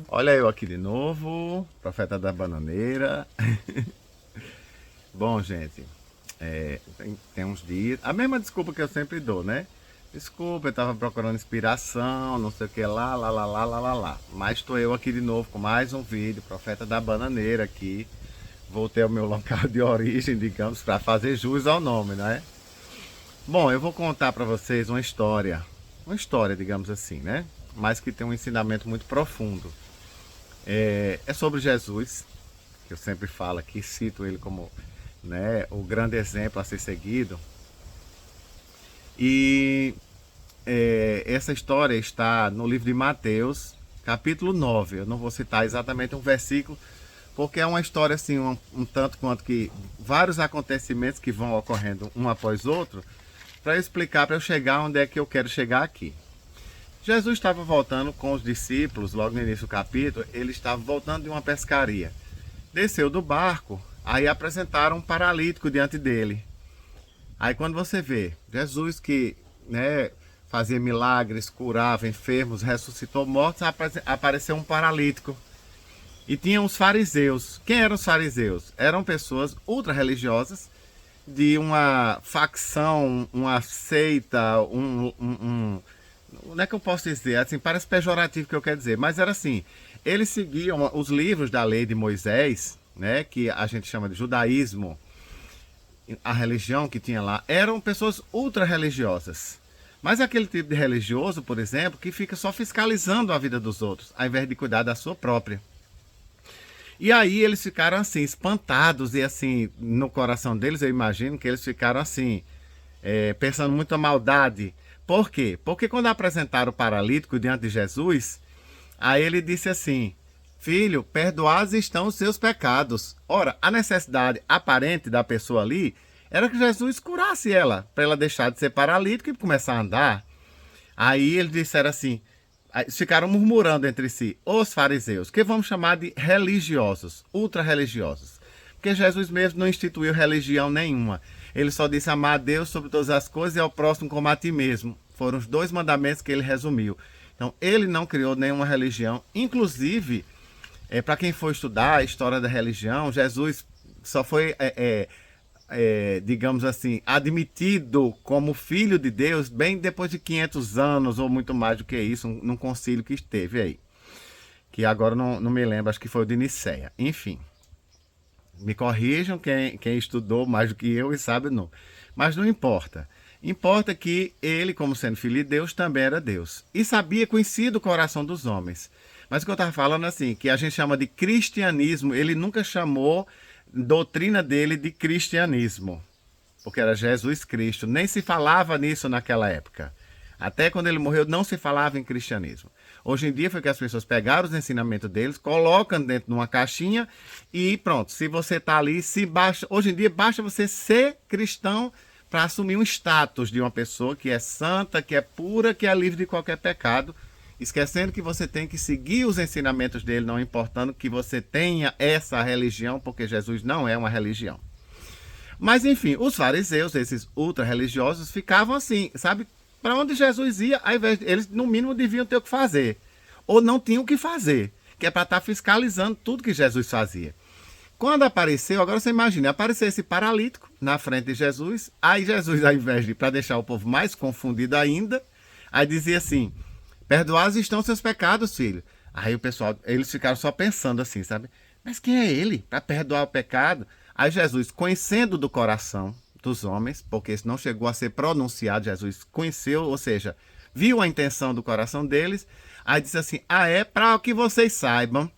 Olha eu aqui de novo, profeta da bananeira. Bom, gente, tem uns dias. A mesma desculpa que eu sempre dou, né? Desculpa, eu tava procurando inspiração, não sei o que lá, lá, lá, lá, lá, lá, lá. Mas estou eu aqui de novo com mais um vídeo, profeta da bananeira aqui. Voltei ao meu local de origem, digamos, para fazer jus ao nome, né? Bom, eu vou contar para vocês uma história, digamos assim, né? Mas que tem um ensinamento muito profundo. É sobre Jesus, que eu sempre falo aqui, cito ele como, né, o grande exemplo a ser seguido. E essa história está no livro de Mateus, capítulo 9. Eu não vou citar exatamente um versículo, porque é uma história assim, um tanto quanto que vários acontecimentos que vão ocorrendo um após outro, para eu explicar, para eu chegar onde é que eu quero chegar aqui. Jesus estava voltando com os discípulos, logo no início do capítulo, ele estava voltando de uma pescaria. Desceu do barco, aí apresentaram um paralítico diante dele. Aí quando você vê Jesus que, né, fazia milagres, curava enfermos, ressuscitou mortos, apareceu um paralítico. E tinha os fariseus. Quem eram os fariseus? Eram pessoas ultra religiosas de uma facção, uma seita, não é que eu posso dizer, assim, parece pejorativo o que eu quero dizer, mas era assim, eles seguiam os livros da lei de Moisés, né, que a gente chama de judaísmo, a religião que tinha lá, eram pessoas ultra religiosas. Mas aquele tipo de religioso, por exemplo, que fica só fiscalizando a vida dos outros, ao invés de cuidar da sua própria. E aí eles ficaram assim, espantados, e assim, no coração deles, eu imagino que eles ficaram assim, pensando muita maldade. Por quê? Porque quando apresentaram o paralítico diante de Jesus, aí ele disse assim: Filho, perdoados estão os seus pecados. Ora, a necessidade aparente da pessoa ali era que Jesus curasse ela, para ela deixar de ser paralítica e começar a andar. Aí eles disseram assim, ficaram murmurando entre si, os fariseus, que vamos chamar de religiosos, ultra-religiosos. Porque Jesus mesmo não instituiu religião nenhuma. Ele só disse amar a Deus sobre todas as coisas e ao próximo como a ti mesmo. Foram os dois mandamentos que ele resumiu. Então, ele não criou nenhuma religião. Inclusive, para quem for estudar a história da religião, Jesus só foi, digamos assim, admitido como filho de Deus bem depois de 500 anos ou muito mais do que isso, num concílio que esteve aí. Que agora não me lembro, acho que foi o de Nicéia. Enfim, me corrijam quem estudou mais do que eu e sabe não. Mas não importa. Importa que ele, como sendo filho de Deus, também era Deus. E sabia, conhecia o coração dos homens. Mas o que eu estava falando assim, que a gente chama de cristianismo, ele nunca chamou doutrina dele de cristianismo. Porque era Jesus Cristo. Nem se falava nisso naquela época. Até quando ele morreu, não se falava em cristianismo. Hoje em dia foi que as pessoas pegaram os ensinamentos deles, colocam dentro de uma caixinha e pronto. Se você está ali, se basta. Hoje em dia basta você ser cristão para assumir um status de uma pessoa que é santa, que é pura, que é livre de qualquer pecado, esquecendo que você tem que seguir os ensinamentos dele, não importando que você tenha essa religião, porque Jesus não é uma religião. Mas enfim, os fariseus, esses ultra religiosos, ficavam assim, sabe? Para onde Jesus ia, ao invés de, eles no mínimo deviam ter o que fazer, ou não tinham o que fazer, que é para estar fiscalizando tudo que Jesus fazia. Quando apareceu, agora você imagina, apareceu esse paralítico na frente de Jesus, aí Jesus, ao invés de, para deixar o povo mais confundido ainda, aí dizia assim: perdoados estão seus pecados, filho. Aí o pessoal, eles ficaram só pensando assim, sabe? Mas quem é ele para perdoar o pecado? Aí Jesus, conhecendo do coração dos homens, porque isso não chegou a ser pronunciado, Jesus conheceu, ou seja, viu a intenção do coração deles, aí disse assim: é para que vocês saibam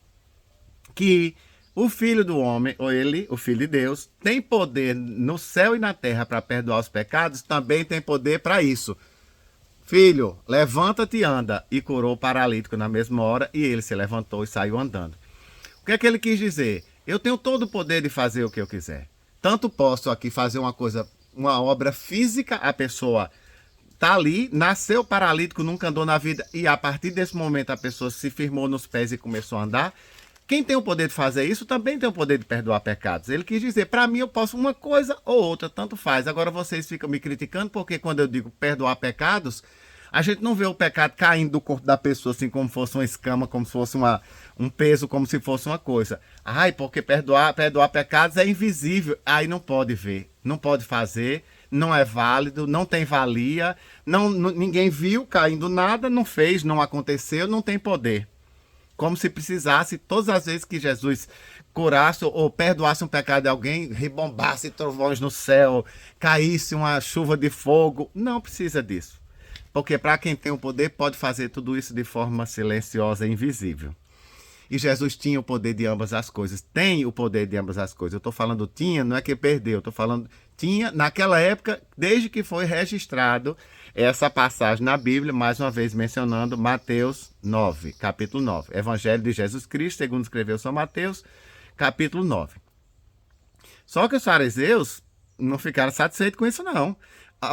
que o Filho do Homem, ou ele, o Filho de Deus, tem poder no céu e na terra para perdoar os pecados, também tem poder para isso. Filho, levanta-te e anda. E curou o paralítico na mesma hora, e ele se levantou e saiu andando. O que é que ele quis dizer? Eu tenho todo o poder de fazer o que eu quiser. Tanto posso aqui fazer uma coisa, uma obra física, a pessoa tá ali, nasceu paralítico, nunca andou na vida, e a partir desse momento a pessoa se firmou nos pés e começou a andar. Quem tem o poder de fazer isso também tem o poder de perdoar pecados. Ele quis dizer, para mim eu posso uma coisa ou outra, tanto faz. Agora vocês ficam me criticando porque quando eu digo perdoar pecados, A gente não vê o pecado caindo do corpo da pessoa assim como fosse uma escama, como se fosse um peso, como se fosse uma coisa. Ai, porque perdoar pecados é invisível. Aí não pode ver, não pode fazer, não é válido, não tem valia, ninguém viu caindo nada, não fez, não aconteceu, não tem poder. Como se precisasse, todas as vezes que Jesus curasse ou perdoasse um pecado de alguém, rebombasse trovões no céu, caísse uma chuva de fogo. Não precisa disso. Porque para quem tem o poder, pode fazer tudo isso de forma silenciosa e invisível. E Jesus tinha o poder de ambas as coisas. Tem o poder de ambas as coisas. Eu estou falando tinha, não é que perdeu. Eu estou falando tinha naquela época, desde que foi registrado essa passagem na Bíblia, mais uma vez mencionando Mateus 9, capítulo 9. Evangelho de Jesus Cristo, segundo escreveu São Mateus, capítulo 9. Só que os fariseus não ficaram satisfeitos com isso, não.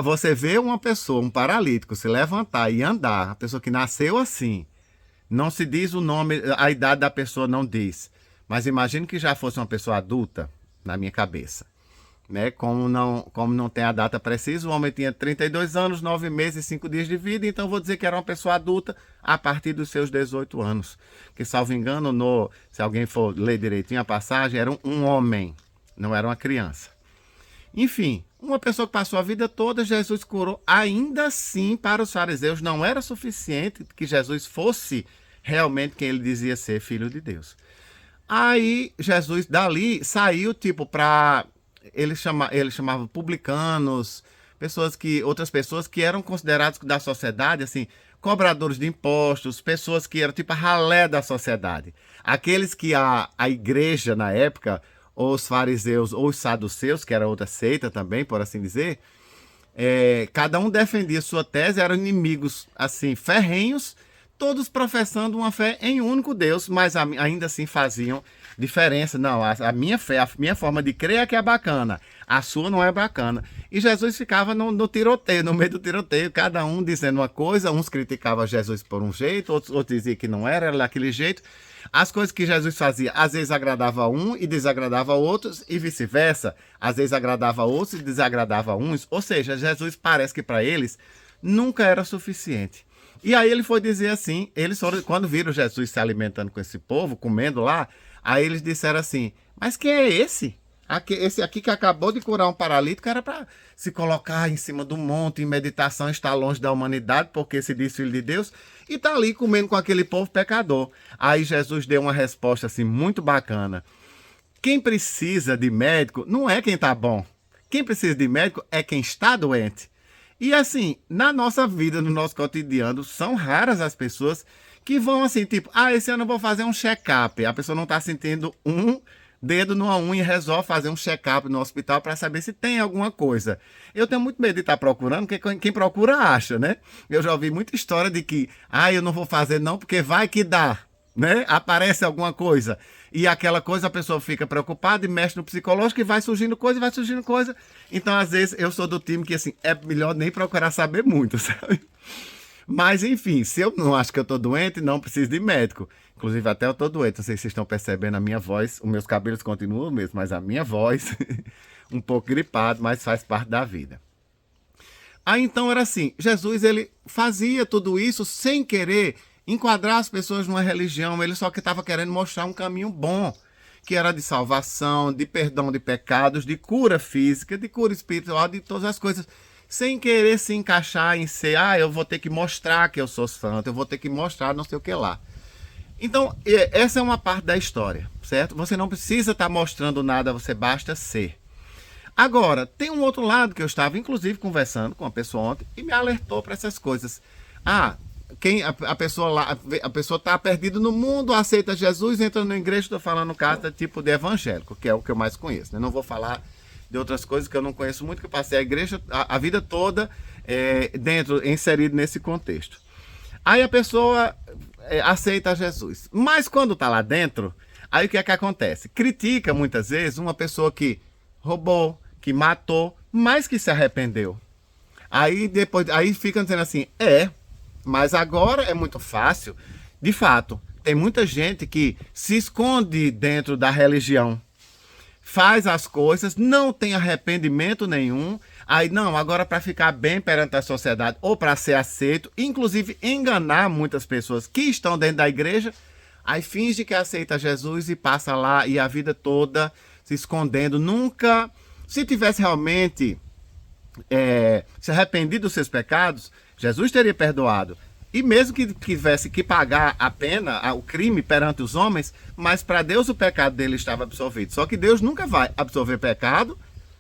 Você vê uma pessoa, um paralítico, se levantar e andar, a pessoa que nasceu assim, não se diz o nome, a idade da pessoa não diz, mas imagine que já fosse uma pessoa adulta, na minha cabeça. Né? Como não tem a data precisa, o homem tinha 32 anos, 9 meses e 5 dias de vida, então vou dizer que era uma pessoa adulta a partir dos seus 18 anos. Que, salvo engano, se alguém for ler direitinho a passagem, era um homem, não era uma criança. Enfim, uma pessoa que passou a vida toda, Jesus curou. Ainda assim, para os fariseus, não era suficiente que Jesus fosse realmente quem ele dizia ser, filho de Deus. Aí, Jesus, dali, saiu, para... Ele chamava publicanos, outras pessoas que eram consideradas da sociedade, assim, cobradores de impostos, pessoas que eram tipo a ralé da sociedade. Aqueles que a igreja, na época, ou os fariseus ou os saduceus, que era outra seita também, por assim dizer, cada um defendia sua tese, eram inimigos assim ferrenhos, todos professando uma fé em um único Deus, mas ainda assim faziam diferença. Não, a minha fé, a minha forma de crer é que é bacana, a sua não é bacana. E Jesus ficava no tiroteio, no meio do tiroteio, cada um dizendo uma coisa, uns criticavam Jesus por um jeito, outros diziam que não era daquele jeito. As coisas que Jesus fazia, às vezes agradava um e desagradava outros, e vice-versa. Às vezes agradava outros e desagradava uns. Ou seja, Jesus parece que para eles nunca era suficiente. E aí ele foi dizer assim, quando viram Jesus se alimentando com esse povo, comendo lá, aí eles disseram assim, mas quem é esse? Esse aqui que acabou de curar um paralítico era para se colocar em cima do monte, em meditação, estar longe da humanidade, porque se diz filho de Deus, e está ali comendo com aquele povo pecador. Aí Jesus deu uma resposta assim muito bacana. Quem precisa de médico não é quem está bom. Quem precisa de médico é quem está doente. E assim, na nossa vida, no nosso cotidiano, são raras as pessoas que vão assim, tipo, esse ano eu vou fazer um check-up. A pessoa não está sentindo um dedo numa unha e resolve fazer um check-up no hospital para saber se tem alguma coisa. Eu tenho muito medo de estar procurando, porque quem procura acha, né? Eu já ouvi muita história de que, eu não vou fazer não, porque vai que dá, né? Aparece alguma coisa. E aquela coisa a pessoa fica preocupada e mexe no psicológico e vai surgindo coisa. Então, às vezes, eu sou do time que, assim, é melhor nem procurar saber muito, sabe? Mas, enfim, se eu não acho que eu tô doente, não preciso de médico. Inclusive, até eu tô doente. Não sei se vocês estão percebendo a minha voz. Os meus cabelos continuam mesmo, mas a minha voz, um pouco gripado, mas faz parte da vida. Aí, então, era assim, Jesus, ele fazia tudo isso sem querer enquadrar as pessoas numa religião. Ele só que estava querendo mostrar um caminho bom, que era de salvação, de perdão de pecados, de cura física, de cura espiritual, de todas as coisas, sem querer se encaixar em ser, eu vou ter que mostrar que eu sou santo, eu vou ter que mostrar não sei o que lá. Então, essa é uma parte da história, certo? Você não precisa estar mostrando nada, você basta ser. Agora, tem um outro lado que eu estava, inclusive, conversando com uma pessoa ontem e me alertou para essas coisas. A pessoa está perdida no mundo, aceita Jesus, entra na igreja, estou falando no caso tipo de evangélico, que é o que eu mais conheço, né? Não vou falar de outras coisas que eu não conheço muito, que eu passei a igreja a vida toda inserido nesse contexto. Aí a pessoa aceita Jesus. Mas quando está lá dentro, aí o que é que acontece? Critica muitas vezes uma pessoa que roubou, que matou, mas que se arrependeu. Aí ficam dizendo assim, mas agora é muito fácil. De fato, tem muita gente que se esconde dentro da religião, faz as coisas, não tem arrependimento nenhum, Aí, não, agora para ficar bem perante a sociedade ou para ser aceito, inclusive enganar muitas pessoas que estão dentro da igreja, aí finge que aceita Jesus e passa lá e a vida toda se escondendo. Nunca, se tivesse realmente se arrependido dos seus pecados, Jesus teria perdoado. E mesmo que tivesse que pagar a pena, o crime perante os homens, mas para Deus o pecado dele estava absolvido. Só que Deus nunca vai absolver pecado,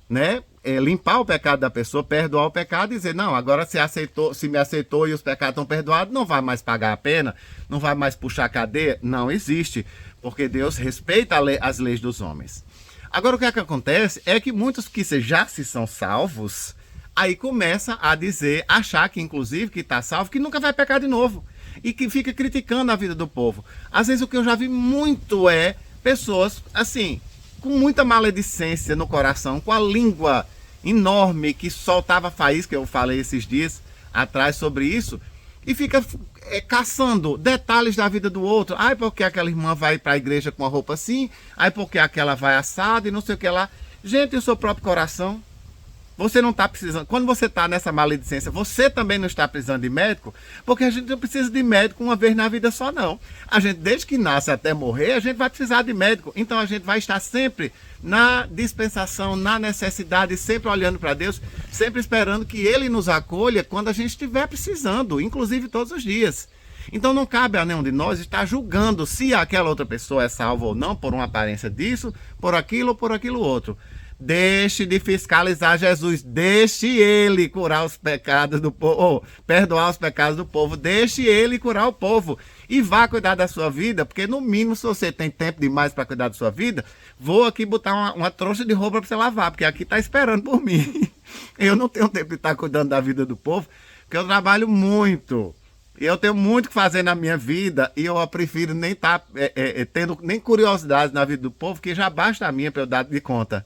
né? Limpar o pecado da pessoa, perdoar o pecado e dizer, não, agora se me aceitou e os pecados estão perdoados, não vai mais pagar a pena, não vai mais puxar a cadeia. Não existe, porque Deus respeita as leis dos homens. Agora o que é que acontece é que muitos que já se são salvos, aí começa a dizer, achar que inclusive que está salvo, que nunca vai pecar de novo. E que fica criticando a vida do povo. Às vezes o que eu já vi muito é pessoas, assim, com muita maledicência no coração, com a língua enorme que soltava faísca, eu falei esses dias atrás sobre isso, e fica caçando detalhes da vida do outro. Ai, porque aquela irmã vai para a igreja com a roupa assim, ai, porque aquela vai assada e não sei o que lá. Gente, o seu próprio coração. Você não está precisando, quando você está nessa maledicência, você também não está precisando de médico, porque a gente não precisa de médico uma vez na vida só não. A gente, desde que nasce até morrer, a gente vai precisar de médico. Então a gente vai estar sempre na dispensação, na necessidade, sempre olhando para Deus, sempre esperando que Ele nos acolha quando a gente estiver precisando, inclusive todos os dias. Então não cabe a nenhum de nós estar julgando se aquela outra pessoa é salva ou não, por uma aparência disso, por aquilo ou por aquilo outro. Deixe de fiscalizar Jesus, deixe ele curar os pecados do povo, perdoar os pecados do povo, deixe ele curar o povo e vá cuidar da sua vida, porque no mínimo se você tem tempo demais para cuidar da sua vida, vou aqui botar uma trouxa de roupa para você lavar, porque aqui está esperando por mim. Eu não tenho tempo de estar cuidando da vida do povo, porque eu trabalho muito. E eu tenho muito o que fazer na minha vida e eu prefiro nem estar tendo nem curiosidade na vida do povo, que já basta a minha para eu dar de conta.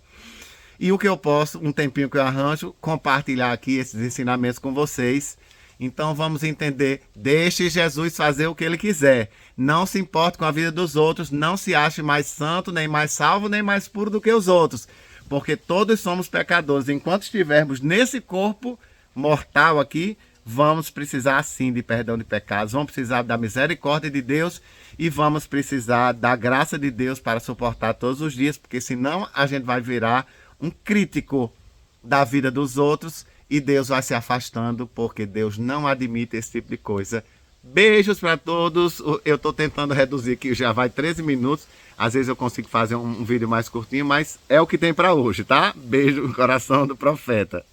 E o que eu posso, um tempinho que eu arranjo, compartilhar aqui esses ensinamentos com vocês. Então vamos entender, deixe Jesus fazer o que ele quiser. Não se importe com a vida dos outros, não se ache mais santo, nem mais salvo, nem mais puro do que os outros. Porque todos somos pecadores. Enquanto estivermos nesse corpo mortal aqui, vamos precisar sim de perdão de pecados, vamos precisar da misericórdia de Deus e vamos precisar da graça de Deus para suportar todos os dias, porque senão a gente vai virar um crítico da vida dos outros e Deus vai se afastando, porque Deus não admite esse tipo de coisa. Beijos para todos. Eu estou tentando reduzir aqui, já vai 13 minutos. Às vezes eu consigo fazer um vídeo mais curtinho, mas é o que tem para hoje, tá? Beijo no coração do profeta.